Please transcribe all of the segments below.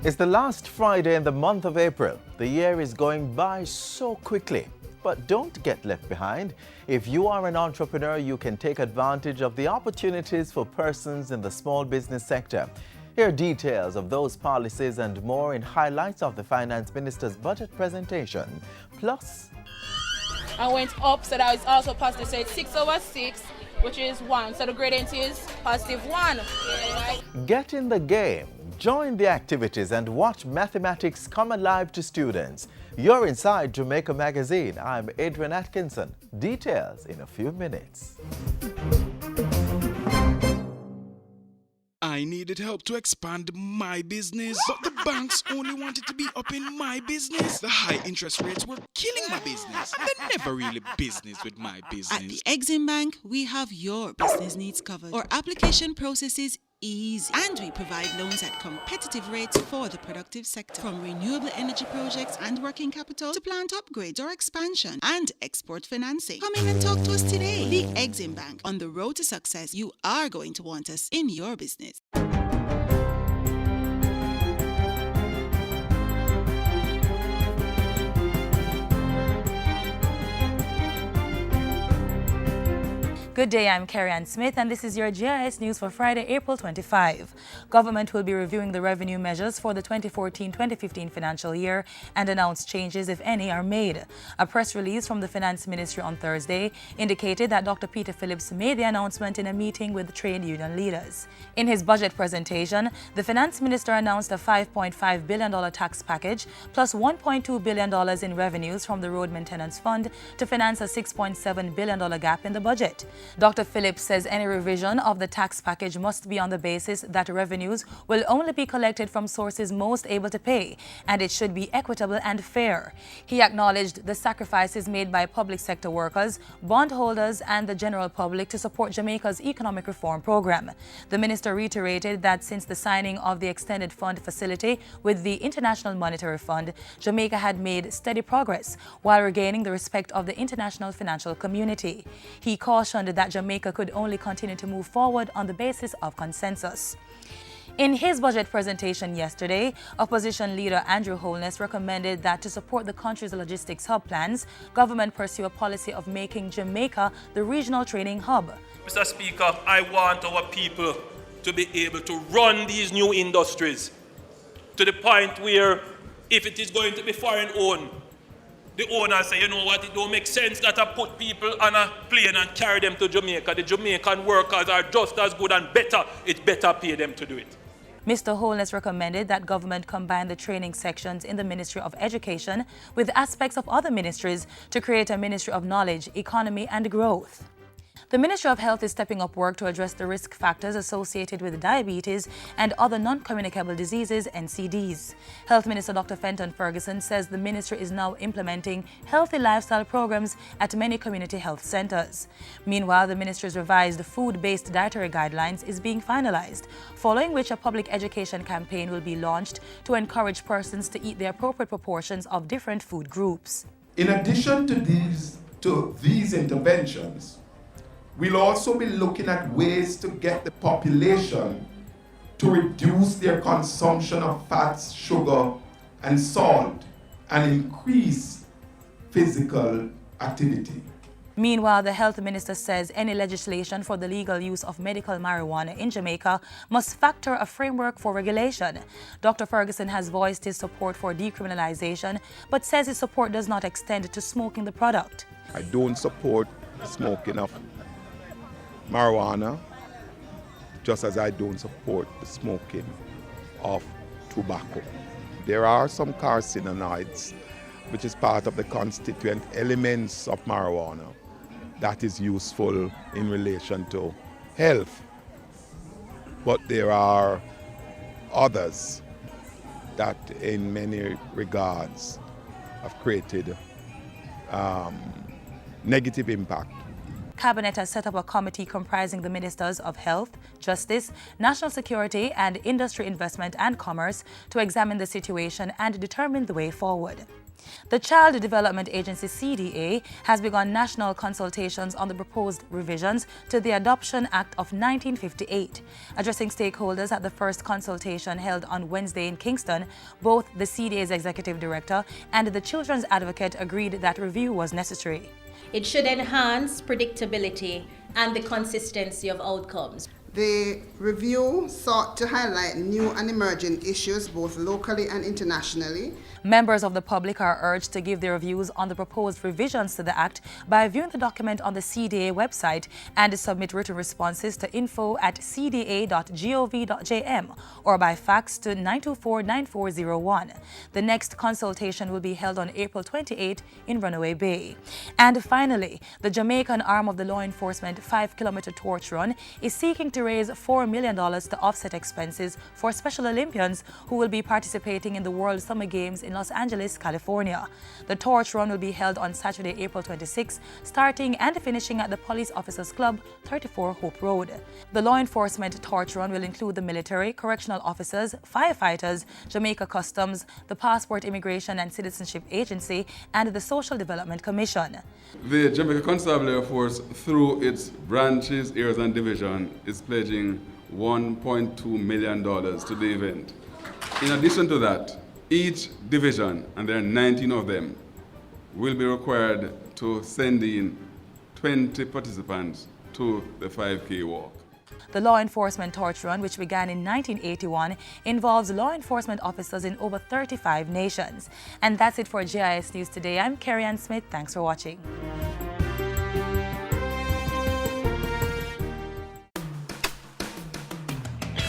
It's the last Friday in the month of April. The year is going by so quickly. But don't get left behind. If you are an entrepreneur, you can take advantage of the opportunities for persons in the small business sector. Here are details of those policies and more in highlights of the Finance Minister's budget presentation. Plus, I went up, so that is also positive. So it's 6 over 6, which is 1. So the gradient is positive 1. get in the game. Join the activities and watch mathematics come alive to students. You're inside Jamaica Magazine. I'm Adrian Atkinson. Details in a few minutes. I needed help to expand my business, but the banks only wanted to be up in my business. The high interest rates were killing my business. They're never really business with my business. At the Exim Bank, we have your business needs covered. Our application process is easy, and we provide loans at competitive rates for the productive sector. From renewable energy projects and working capital to plant upgrades or expansion and export financing. Come in and talk to us today. The Exim Bank. On the road to success, you are going to want us in your business. Good day, I'm Carrie-Ann Smith, and this is your GIS News for Friday, April 25. Government will be reviewing the revenue measures for the 2014-2015 financial year and announce changes, if any, are made. A press release from the Finance Ministry on Thursday indicated that Dr. Peter Phillips made the announcement in a meeting with trade union leaders. In his budget presentation, the Finance Minister announced a $5.5 billion tax package plus $1.2 billion in revenues from the Road Maintenance Fund to finance a $6.7 billion gap in the budget. Dr. Phillips says any revision of the tax package must be on the basis that revenues will only be collected from sources most able to pay, and it should be equitable and fair. He acknowledged the sacrifices made by public sector workers, bondholders, and the general public to support Jamaica's economic reform program. The minister reiterated that since the signing of the extended fund facility with the International Monetary Fund, Jamaica had made steady progress while regaining the respect of the international financial community. He cautioned that Jamaica could only continue to move forward on the basis of consensus. In his budget presentation yesterday, opposition leader Andrew Holness recommended that to support the country's logistics hub plans, government pursue a policy of making Jamaica the regional training hub. Mr. Speaker, I want our people to be able to run these new industries to the point where if it is going to be foreign owned, the owner say, you know what, it don't make sense that I put people on a plane and carry them to Jamaica. The Jamaican workers are just as good and better. It's better pay them to do it. Mr. Holness recommended that government combine the training sections in the Ministry of Education with aspects of other ministries to create a Ministry of Knowledge, Economy and Growth. The Ministry of Health is stepping up work to address the risk factors associated with diabetes and other non-communicable diseases, NCDs. Health Minister Dr. Fenton Ferguson says the ministry is now implementing healthy lifestyle programs at many community health centers. Meanwhile, the ministry's revised food-based dietary guidelines is being finalized, following which a public education campaign will be launched to encourage persons to eat the appropriate proportions of different food groups. In addition to these interventions, we'll also be looking at ways to get the population to reduce their consumption of fats, sugar, and salt, and increase physical activity. Meanwhile, the health minister says any legislation for the legal use of medical marijuana in Jamaica must factor a framework for regulation. Dr. Ferguson has voiced his support for decriminalization, but says his support does not extend to smoking the product. I don't support smoking of marijuana, just as I don't support the smoking of tobacco. There are some carcinoids, which is part of the constituent elements of marijuana, that is useful in relation to health. But there are others that in many regards have created negative impact. Cabinet has set up a committee comprising the Ministers of Health, Justice, National Security and Industry, Investment and Commerce to examine the situation and determine the way forward. The Child Development Agency CDA has begun national consultations on the proposed revisions to the Adoption Act of 1958. Addressing stakeholders at the first consultation held on Wednesday in Kingston, both the CDA's executive director and the children's advocate agreed that review was necessary. It should enhance predictability and the consistency of outcomes. The review sought to highlight new and emerging issues both locally and internationally. Members of the public are urged to give their views on the proposed revisions to the Act by viewing the document on the CDA website and submit written responses to info@cda.gov.jm or by fax to 924-9401. The next consultation will be held on April 28 in Runaway Bay. And finally, the Jamaican arm of the law enforcement 5-kilometer torch run is seeking to raise $4 million to offset expenses for Special Olympians who will be participating in the World Summer Games in Los Angeles, California. The torch run will be held on Saturday, April 26, starting and finishing at the Police Officers Club, 34 Hope Road. The law enforcement torch run will include the military, correctional officers, firefighters, Jamaica Customs, the Passport Immigration and Citizenship Agency, and the Social Development Commission. The Jamaica Constabulary Force, through its branches, areas and division, is pledging $1.2 million to the event. In addition to that, each division, and there are 19 of them, will be required to send in 20 participants to the 5K walk. The law enforcement torch run, which began in 1981, involves law enforcement officers in over 35 nations. And that's it for GIS News today. I'm Carrie-Ann Smith. Thanks for watching.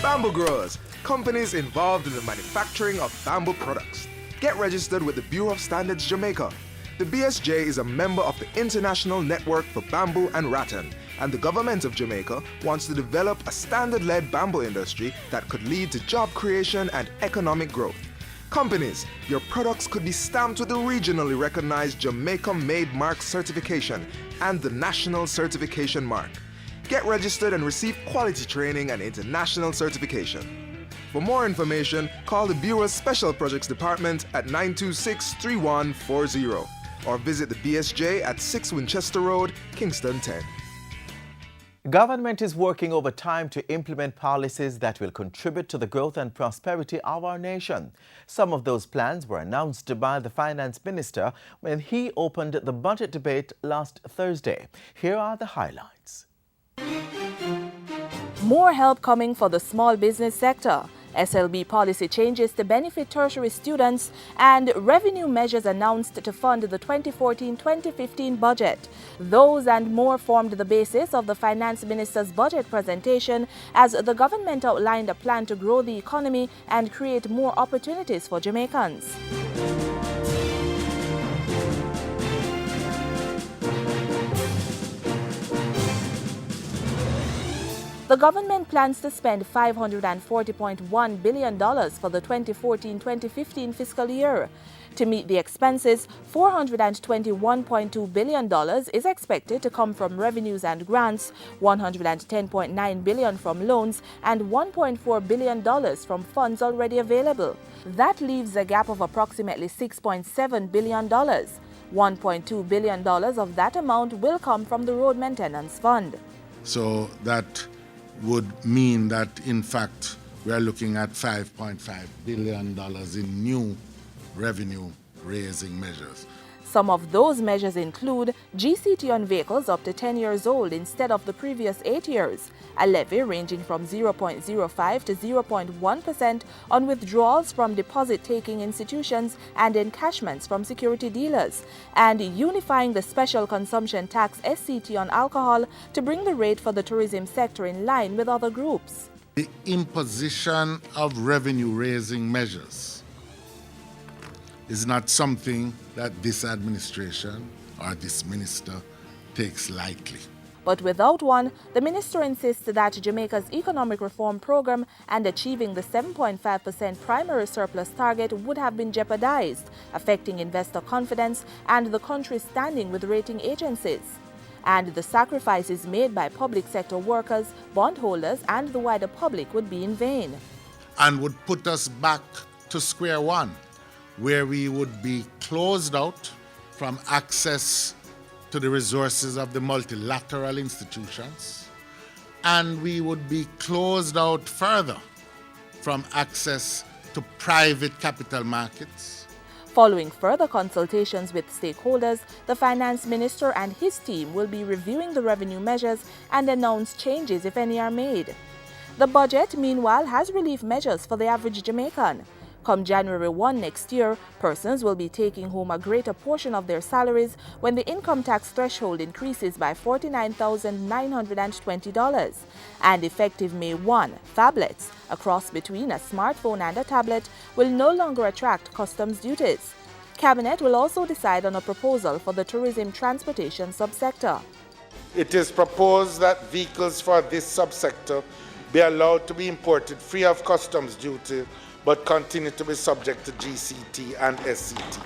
Bamboo growers, companies involved in the manufacturing of bamboo products. Get registered with the Bureau of Standards Jamaica. The BSJ is a member of the International Network for Bamboo and Rattan, and the government of Jamaica wants to develop a standard-led bamboo industry that could lead to job creation and economic growth. Companies, your products could be stamped with the regionally recognized Jamaica-made mark certification and the National Certification Mark. Get registered and receive quality training and international certification. For more information, call the Bureau's Special Projects Department at 926-3140 or visit the BSJ at 6 Winchester Road, Kingston 10. Government is working overtime to implement policies that will contribute to the growth and prosperity of our nation. Some of those plans were announced by the Finance Minister when he opened the budget debate last Thursday. Here are the highlights. More help coming for the small business sector. SLB policy changes to benefit tertiary students and revenue measures announced to fund the 2014-2015 budget. Those and more formed the basis of the Finance Minister's budget presentation as the government outlined a plan to grow the economy and create more opportunities for Jamaicans. The government plans to spend $540.1 billion for the 2014-2015 fiscal year. To meet the expenses, $421.2 billion is expected to come from revenues and grants, $110.9 billion from loans, and $1.4 billion from funds already available. That leaves a gap of approximately $6.7 billion. $1.2 billion of that amount will come from the Road Maintenance Fund. So that would mean that, in fact, we are looking at $5.5 billion in new revenue-raising measures. Some of those measures include GCT on vehicles up to 10 years old instead of the previous 8 years, a levy ranging from 0.05 to 0.1% on withdrawals from deposit-taking institutions and encashments from security dealers, and unifying the special consumption tax SCT on alcohol to bring the rate for the tourism sector in line with other groups. The imposition of revenue-raising measures is not something that this administration or this minister takes lightly. But without one, the minister insists that Jamaica's economic reform program and achieving the 7.5% primary surplus target would have been jeopardized, affecting investor confidence and the country's standing with rating agencies. And the sacrifices made by public sector workers, bondholders, and the wider public would be in vain. And would put us back to square one, where we would be closed out from access to the resources of the multilateral institutions, and we would be closed out further from access to private capital markets. Following further consultations with stakeholders, the finance minister and his team will be reviewing the revenue measures and announce changes if any are made. The budget, meanwhile, has relief measures for the average Jamaican. Come January 1 next year, persons will be taking home a greater portion of their salaries when the income tax threshold increases by $49,920. And effective May 1, phablets, a cross between a smartphone and a tablet, will no longer attract customs duties. Cabinet will also decide on a proposal for the tourism transportation subsector. It is proposed that vehicles for this subsector be allowed to be imported free of customs duty but continue to be subject to GCT and SCT.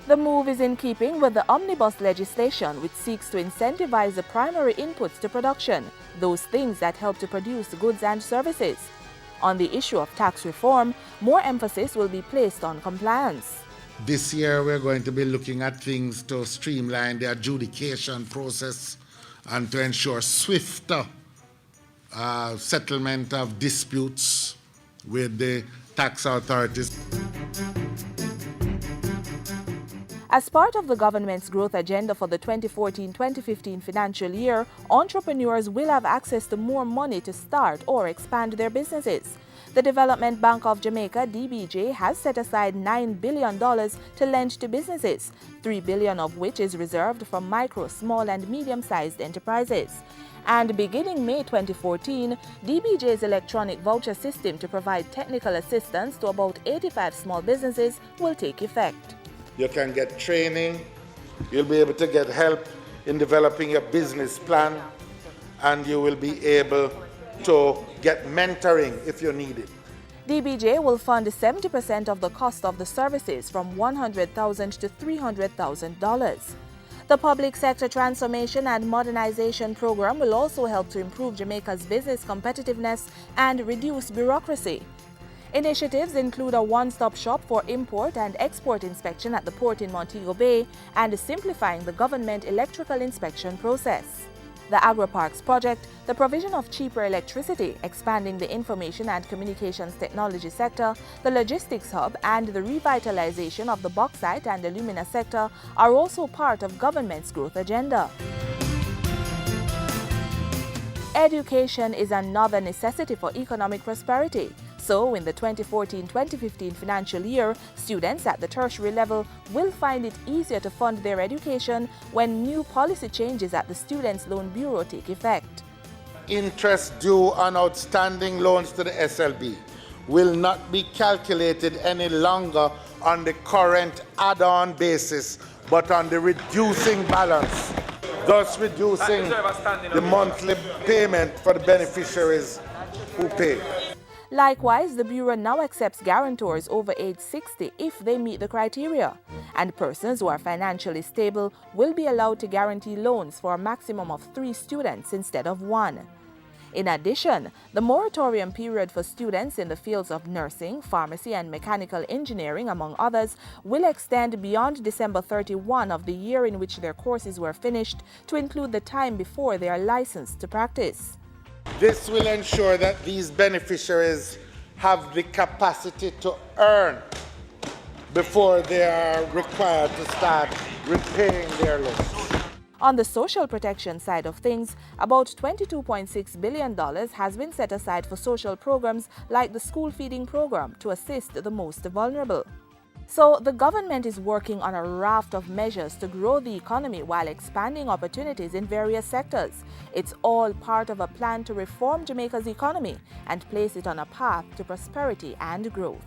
The move is in keeping with the omnibus legislation, which seeks to incentivize the primary inputs to production, those things that help to produce goods and services. On the issue of tax reform, more emphasis will be placed on compliance. This year we're going to be looking at things to streamline the adjudication process and to ensure swifter settlement of disputes with the tax authorities. As part of the government's growth agenda for the 2014-2015 financial year, entrepreneurs will have access to more money to start or expand their businesses. The Development Bank of Jamaica, DBJ, has set aside $9 billion to lend to businesses, $3 billion of which is reserved for micro, small and medium-sized enterprises. And beginning May 2014, DBJ's electronic voucher system to provide technical assistance to about 85 small businesses will take effect. You can get training, you'll be able to get help in developing a business plan, and you will be able to get mentoring if you need it. DBJ will fund 70% of the cost of the services from $100,000 to $300,000. The Public Sector Transformation and Modernization Program will also help to improve Jamaica's business competitiveness and reduce bureaucracy. Initiatives include a one-stop shop for import and export inspection at the port in Montego Bay and simplifying the government electrical inspection process. The AgriParks project, the provision of cheaper electricity, expanding the information and communications technology sector, the logistics hub, and the revitalization of the bauxite and alumina sector are also part of government's growth agenda. Education is another necessity for economic prosperity. So, in the 2014-2015 financial year, students at the tertiary level will find it easier to fund their education when new policy changes at the Students' Loan Bureau take effect. Interest due on outstanding loans to the SLB will not be calculated any longer on the current add-on basis, but on the reducing balance, thus reducing the monthly payment for the beneficiaries who pay. Likewise, the Bureau now accepts guarantors over age 60 if they meet the criteria, and persons who are financially stable will be allowed to guarantee loans for a maximum of 3 students instead of 1. In addition, the moratorium period for students in the fields of nursing, pharmacy and mechanical engineering, among others, will extend beyond December 31 of the year in which their courses were finished to include the time before they are licensed to practice. This will ensure that these beneficiaries have the capacity to earn before they are required to start repaying their loans. On the social protection side of things, about $22.6 billion has been set aside for social programs like the school feeding program to assist the most vulnerable. So, the government is working on a raft of measures to grow the economy while expanding opportunities in various sectors. It's all part of a plan to reform Jamaica's economy and place it on a path to prosperity and growth.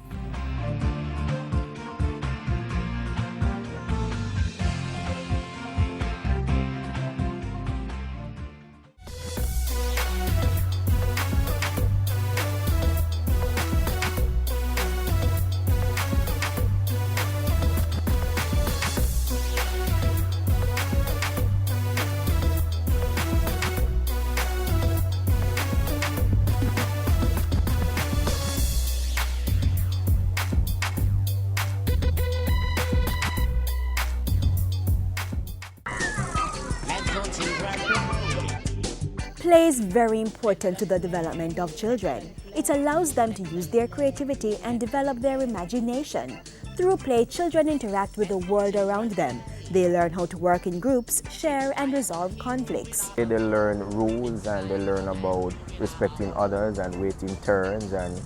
Play is very important to the development of children. It allows them to use their creativity and develop their imagination. Through play, children interact with the world around them. They learn how to work in groups, share and resolve conflicts. They learn rules and they learn about respecting others and waiting turns and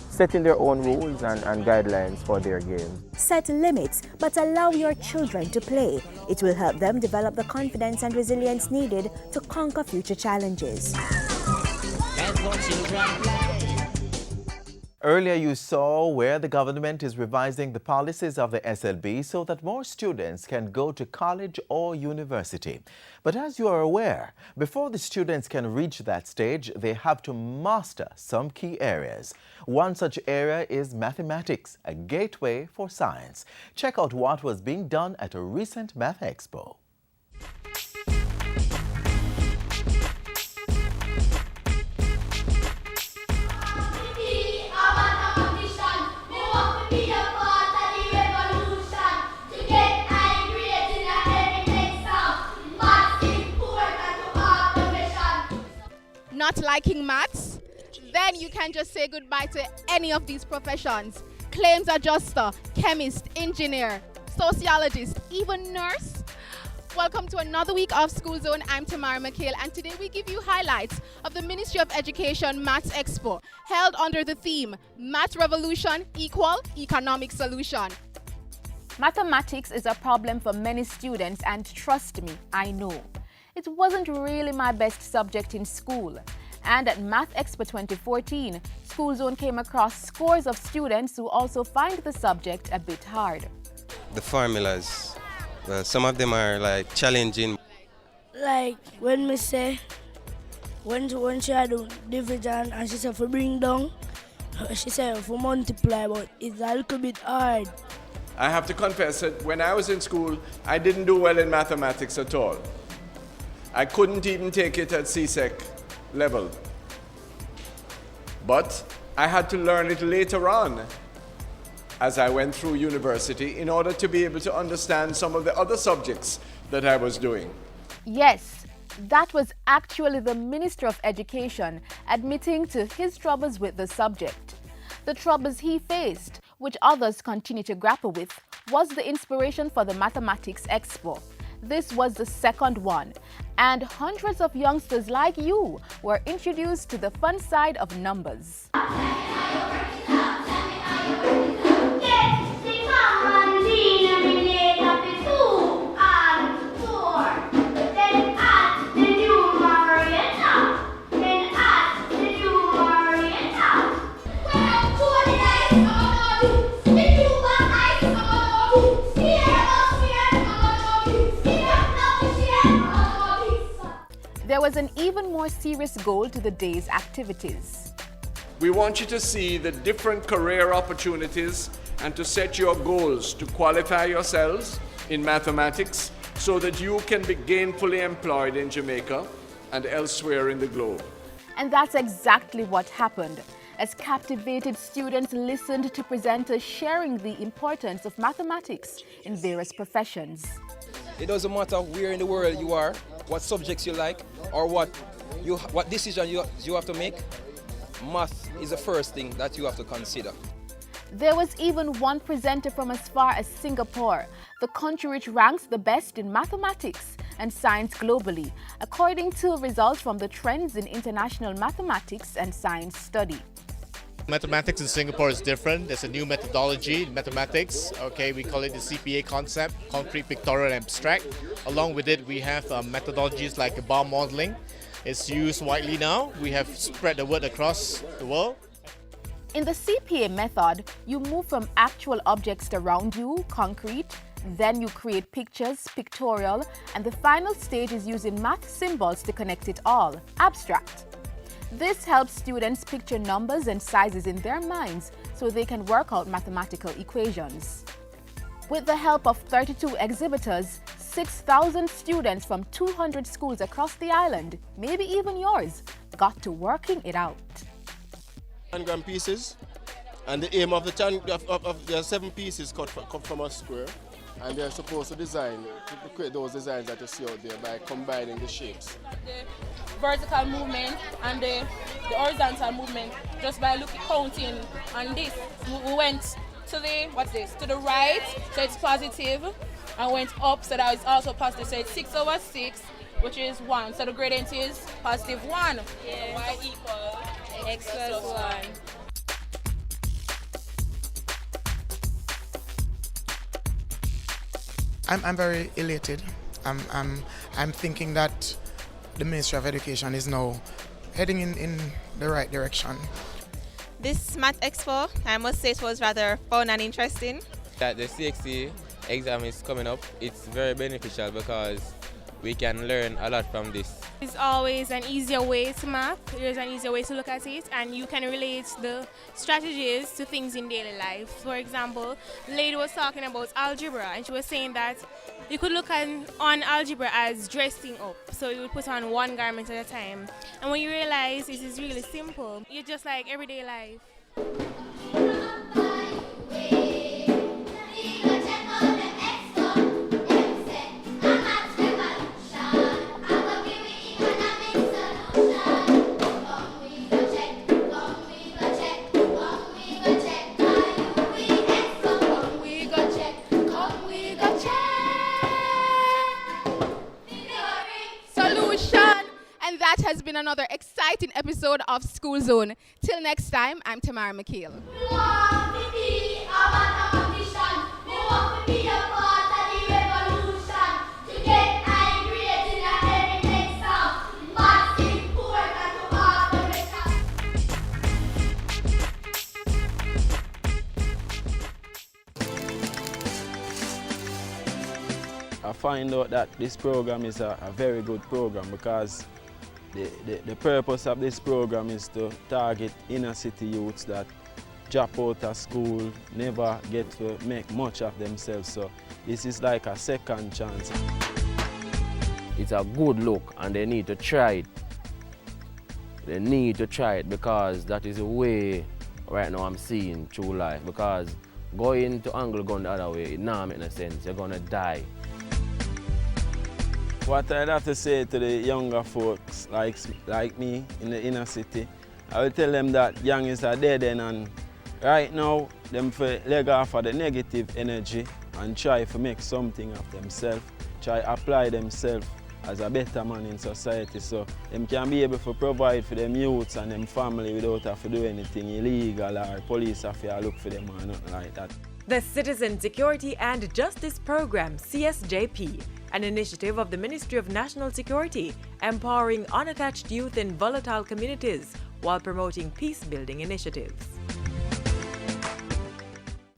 setting their own rules and guidelines for their games. Set limits, but allow your children to play. It will help them develop the confidence and resilience needed to conquer future challenges. Earlier you saw where the government is revising the policies of the SLB so that more students can go to college or university. But as you are aware, before the students can reach that stage, they have to master some key areas. One such area is mathematics, a gateway for science. Check out what was being done at a recent Math Expo. Not liking maths, then you can just say goodbye to any of these professions. Claims adjuster, chemist, engineer, sociologist, even nurse. Welcome to another week of School Zone. I'm Tamara McHale, and today we give you highlights of the Ministry of Education Maths Expo, held under the theme, Math Revolution equal Economic Solution. Mathematics is a problem for many students, and trust me, I know. It wasn't really my best subject in school. And at Math Expo 2014, School Zone came across scores of students who also find the subject a bit hard. The formulas, well, some of them are like challenging. Like when me say, when she had do division and she said for bring down, she said for multiply, but it's a little bit hard. I have to confess that when I was in school, I didn't do well in mathematics at all. I couldn't even take it at CSEC level. But I had to learn it later on as I went through university in order to be able to understand some of the other subjects that I was doing. Yes, that was actually the Minister of Education admitting to his troubles with the subject. The troubles he faced, which others continue to grapple with, was the inspiration for the Mathematics Expo. This was the second one, and hundreds of youngsters like you were introduced to the fun side of numbers. There was an even more serious goal to the day's activities. We want you to see the different career opportunities and to set your goals to qualify yourselves in mathematics so that you can be gainfully employed in Jamaica and elsewhere in the globe. And that's exactly what happened, as captivated students listened to presenters sharing the importance of mathematics in various professions. It doesn't matter where in the world you are, what subjects you like, or what decision you have to make. Math is the first thing that you have to consider. There was even one presenter from as far as Singapore, the country which ranks the best in mathematics and science globally, according to results from the Trends in International Mathematics and Science study. Mathematics in Singapore is different. There's a new methodology in mathematics. Okay, we call it the CPA concept, concrete, pictorial, and abstract. Along with it, we have methodologies like bar modeling. It's used widely now. We have spread the word across the world. In the CPA method, you move from actual objects around you, concrete, then you create pictures, pictorial, and the final stage is using math symbols to connect it all, abstract. This helps students picture numbers and sizes in their minds so they can work out mathematical equations. With the help of 32 exhibitors, 6,000 students from 200 schools across the island, maybe even yours, got to working it out. 10-gram pieces, and the aim of the 7 pieces cut from a square and they're supposed to create those designs that you see out there by combining the shapes. The vertical movement and the horizontal movement, just by counting on this. We went to the right, so it's positive, and went up, so that is also positive. So it's 6/6, which is 1. So the gradient is positive 1. Yeah. Y equals x plus 1. I'm very elated. I'm thinking that the Ministry of Education is now heading in the right direction. This Math Expo, I must say it was rather fun and interesting. That the CXC exam is coming up, it's very beneficial because we can learn a lot from this. There's always an easier way to math, there's an easier way to look at it, and you can relate the strategies to things in daily life. For example, the lady was talking about algebra, and she was saying that you could look on algebra as dressing up. So you would put on one garment at a time. And when you realize it is really simple, it's just like everyday life. And that has been another exciting episode of School Zone. Till next time, I'm Tamara McHale. I find out that this program is a very good program because the purpose of this program is to target inner city youths that drop out of school, never get to make much of themselves. So this is like a second chance. It's a good look and they need to try it. They need to try it because that is the way right now I'm seeing true life. Because going to angle gun the other way, it doesn't make no sense. You're gonna die. What I'd have to say to the younger folks like me in the inner city, I will tell them that young is a dead end, and right now them for leg off of the negative energy and try to make something of themselves, try apply themselves as a better man in society so them can be able to provide for them youths and them family without have to do anything illegal or police have to look for them or nothing like that. The Citizen Security and Justice Program, CSJP, an initiative of the Ministry of National Security, empowering unattached youth in volatile communities while promoting peace-building initiatives.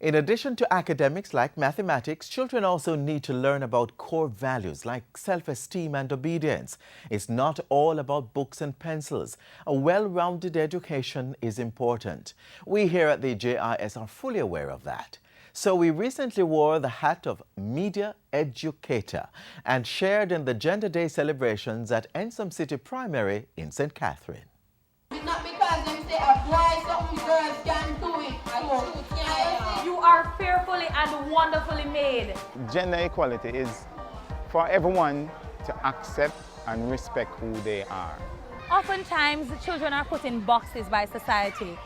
In addition to academics like mathematics, children also need to learn about core values like self-esteem and obedience. It's not all about books and pencils. A well-rounded education is important. We here at the JIS are fully aware of that. So we recently wore the hat of media educator and shared in the Gender Day celebrations at Ensom City Primary in St. Catherine. It's not because them say a boy something girls can do it. You are fearfully and wonderfully made. Gender equality is for everyone to accept and respect who they are. Oftentimes, children are put in boxes by society.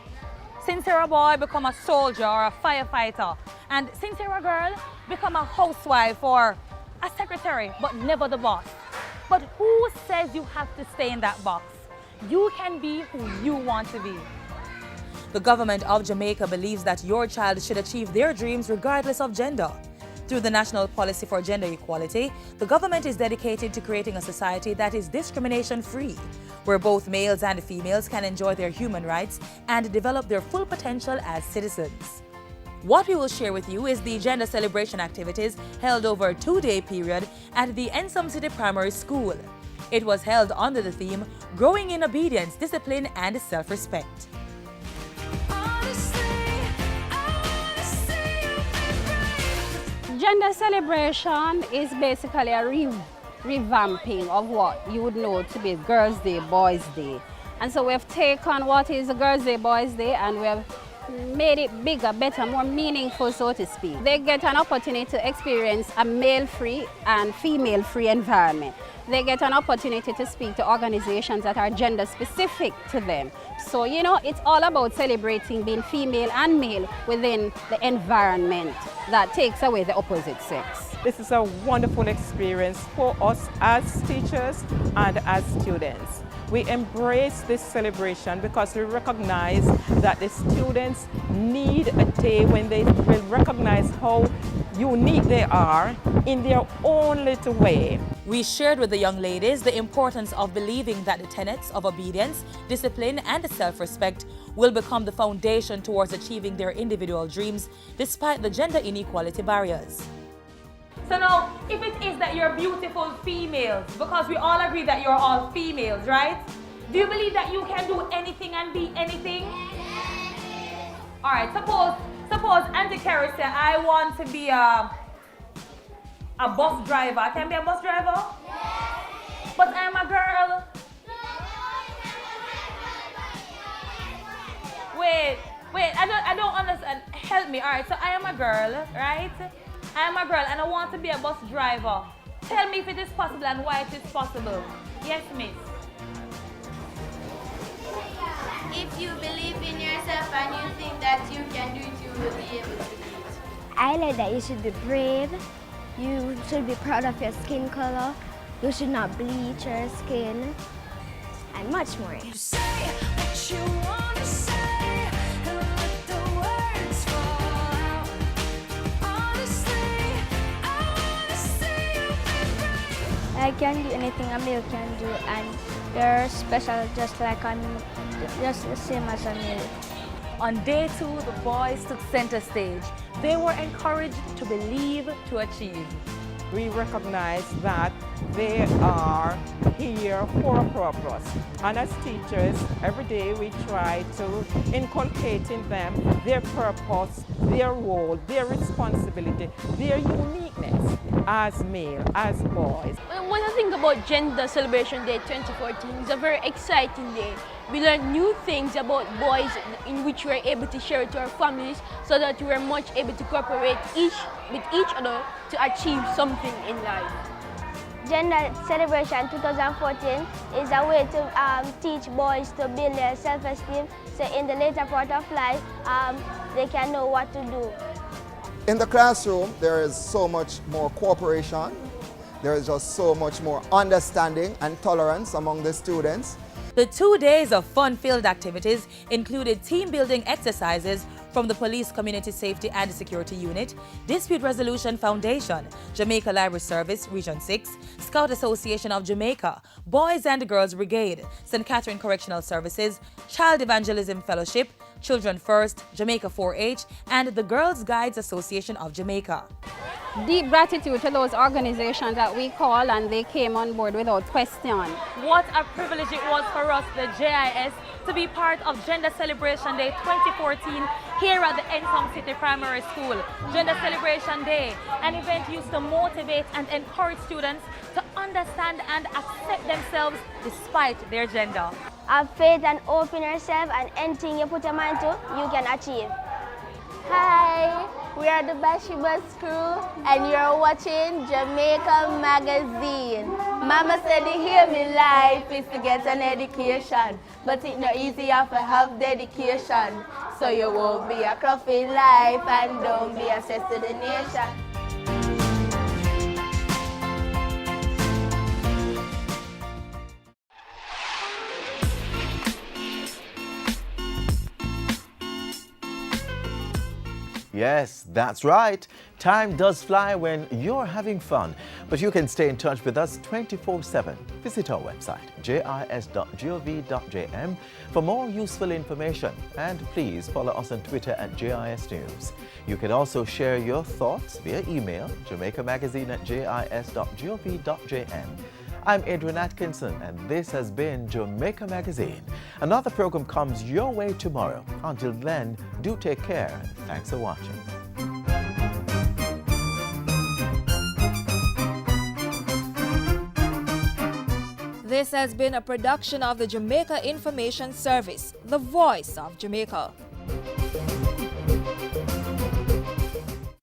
Since you're a boy, become a soldier or a firefighter. And since you're a girl, become a housewife or a secretary, but never the boss. But who says you have to stay in that box? You can be who you want to be. The government of Jamaica believes that your child should achieve their dreams regardless of gender. Through the National Policy for Gender Equality, the government is dedicated to creating a society that is discrimination-free, where both males and females can enjoy their human rights and develop their full potential as citizens. What we will share with you is the gender celebration activities held over a 2-day period at the Ensom City Primary School. It was held under the theme, Growing in Obedience, Discipline and Self-Respect. Gender celebration is basically a revamping of what you would know to be Girls' Day, Boys' Day. And so we have taken what is a Girls' Day, Boys' Day and we have made it bigger, better, more meaningful, so to speak. They get an opportunity to experience a male-free and female-free environment. They get an opportunity to speak to organizations that are gender-specific to them. So, you know, it's all about celebrating being female and male within the environment that takes away the opposite sex. This is a wonderful experience for us as teachers and as students. We embrace this celebration because we recognize that the students need a day when they will recognize how unique they are in their own little way. We shared with the young ladies the importance of believing that the tenets of obedience, discipline, and self-respect will become the foundation towards achieving their individual dreams despite the gender inequality barriers. So now, if it is that you're beautiful females, because we all agree that you're all females, right? Do you believe that you can do anything and be anything? Alright, suppose Auntie Carrie said, I want to be a bus driver. I can be a bus driver? But I'm a girl. Wait, I don't understand. Help me. Alright, so I am a girl, right? I am a girl and I want to be a bus driver. Tell me if it is possible and why it is possible. Yes, miss. If you believe in yourself and you think that you can do it, you will be able to do it. I like that you should be brave. You should be proud of your skin color. You should not bleach your skin. And much more. You say what you want to say and let the words fall out. Honestly, I want to see you be brave. I can do anything a male can do, and they're special just like I'm, just the same as a male. On day 2, the boys took center stage. They were encouraged to believe, to achieve. We recognize that they are here for a purpose. And as teachers, every day we try to inculcate in them their purpose, their role, their responsibility, their uniqueness as male, as boys. When I think about Gender Celebration Day 2014, it's a very exciting day. We learn new things about boys in which we're able to share it to our families so that we're much able to cooperate with each other to achieve something in life. Gender Celebration 2014 is a way to teach boys to build their self-esteem, so in the later part of life they can know what to do. In the classroom, there is so much more cooperation. There is just so much more understanding and tolerance among the students. The 2 days of fun-filled activities included team-building exercises from the Police Community Safety and Security Unit, Dispute Resolution Foundation, Jamaica Library Service, Region 6, Scout Association of Jamaica, Boys and Girls Brigade, St. Catherine Correctional Services, Child Evangelism Fellowship, Children First, Jamaica 4-H, and the Girls Guides Association of Jamaica. Deep gratitude to those organizations that we call and they came on board without question. What a privilege it was for us, the JIS, to be part of Gender Celebration Day 2014 here at the Ensom City Primary School. Gender Celebration Day, an event used to motivate and encourage students to understand and accept themselves despite their gender. Have faith and open yourself, and anything you put your mind to, you can achieve. Hi, we are the Bashibas crew and you're watching Jamaica Magazine. Mama said to hear me life is to get an education, but it's not easy to have dedication. So you won't be a crop in life and don't be a stress to the nation. Yes, that's right. Time does fly when you're having fun, but you can stay in touch with us 24/7. Visit our website, jis.gov.jm, for more useful information. And please follow us on Twitter at JIS News. You can also share your thoughts via email, jamaicamagazine@jis.gov.jm. I'm Adrian Atkinson, and this has been Jamaica Magazine. Another program comes your way tomorrow. Until then, do take care, and thanks for watching. This has been a production of the Jamaica Information Service, the voice of Jamaica.